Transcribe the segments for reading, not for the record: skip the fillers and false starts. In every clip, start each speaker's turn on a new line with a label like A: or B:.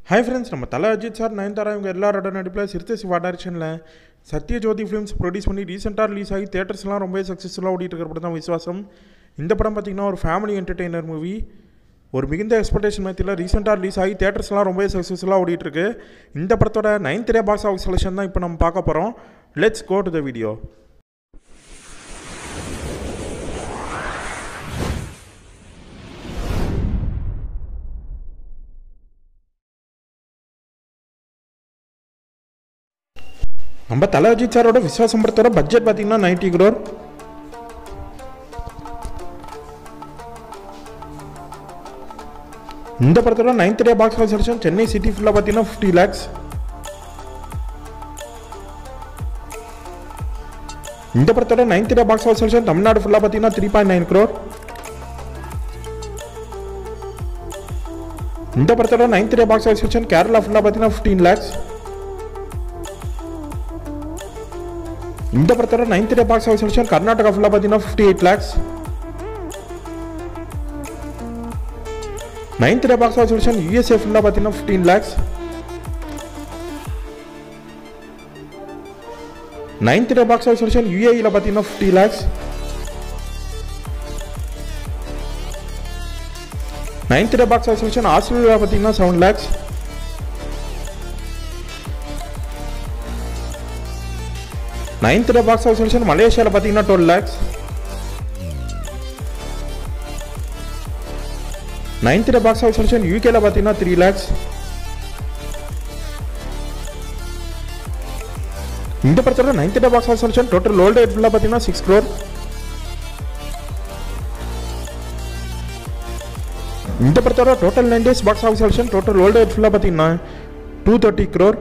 A: Hi friends நம்ம Thala Ajith sir Nayanthara இவங்க எல்லாரோட நடிப்பில் சிறுத்தை சிவா டைரக்ஷனில் சத்யஜோதி ஃபிலிம்ஸ் ப்ரொடியூஸ் பண்ணி ரீசெண்டாக ரிலீஸ் ஆகி தியேட்டர்ஸ்லாம் ரொம்ப சக்ஸஸ்ஃபுல்லாக ஓடிட்டு இருக்கிற படம் தான் விஸ்வாசம். இந்த படம் பார்த்திங்கன்னா ஒரு ஃபேமிலி என்டர்டெய்னர் மூவி. ஒரு மிகுந்த எக்ஸ்பெக்டேஷன் மத்தியில் ரீசெண்டாக ரிலீஸ் ஆகி தியேட்டர்ஸ்லாம் ரொம்ப சக்ஸஸ்ஃபுல்லாக ஓடிட்டுருக்கு. இந்த படத்தோட 9th day box office selection தான் இப்போ நம்ம பார்க்க போகிறோம். Let's go to the video. நம்ம தல அஜித் சாரோட விஸ்வாசம் படத்தோட பட்ஜெட் பார்த்தீங்கன்னா 90 crore. இந்த படத்தோட 9th day box office selection Chennai city ஃபுல்லாக பார்த்தீங்கன்னா 50 lakhs. இந்த படத்தோட 9th day box office selection Tamil Nadu ஃபுல்லாக பார்த்தீங்கன்னா 3.9 crore. இந்த படத்தோட 9th day box office selection Kerala ஃபுல்லாக பார்த்தீங்கன்னா 15 lakhs. இந்த படத்தோட 9th day box office selection Karnataka ஃபுல்லாக பார்த்தீங்கன்னா 58 lakhs. 9th day box office selection USA ஃபுல்லாக பார்த்தீங்கன்னா 15 lakhs. 9th day box office selection UAE பார்த்தீங்கன்னா 50 lakhs. 9th day box office selection Australia பார்த்தீங்கன்னா 7 lakhs. 9th day box office selection மலேசியாவில் பார்த்தீங்கன்னா 12 lakhs. 9th day box office selection UKல பார்த்தீங்கன்னா 3 lakhs. இந்த படத்தோட 9th day box office selection total worldwide ஃபுல்லாக பார்த்தீங்கன்னா 6 crore. இந்த படத்தோட டோட்டல் 9 days box office selection total worldwide ஃபுல்லாக பார்த்தீங்கன்னா 230 crore.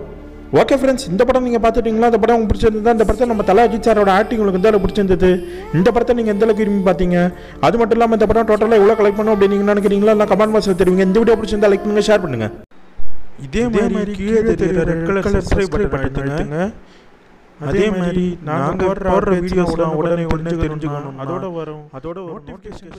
A: ஓகே ஃப்ரெண்ட்ஸ், இந்த படம் நீங்கள் பார்த்துட்டீங்களா? இந்த படம் உங்களுக்கு பிடிச்சிருந்தா இந்த படத்தை நம்ம தல அஜித் சாரோட ஆக்டிங் உங்களுக்கு எந்த அளவுக்கு பிடிச்சிருந்தது? இந்த படத்தை நீங்கள் எந்த அளவுக்கு விரும்பி பார்த்தீங்க? அது மட்டும் இல்லாமல் இந்த படம் டோட்டலாக எவ்வளோ கலெக்ட் பண்ணும் அப்படின்னு நீங்கள் நினைக்கிறீங்களா? இல்லை கமெண்ட் பாக்ஸில் தெரிவிங்க. இந்த வீடியோ பிடிச்சிருந்தா லைக் பண்ணுங்கள், ஷேர் பண்ணுங்கள். இதே மாதிரி கீழே தெரியுற ரெட் கலர் சப்ஸ்கிரைப் பட்டன் அழுத்துங்க. அதே மாதிரி நாங்கள் போடுற வீடியோஸ்லாம் உடனே தெரிஞ்சுக்கணும். அதோட வரும் நோட்டிஃபிகேஷன்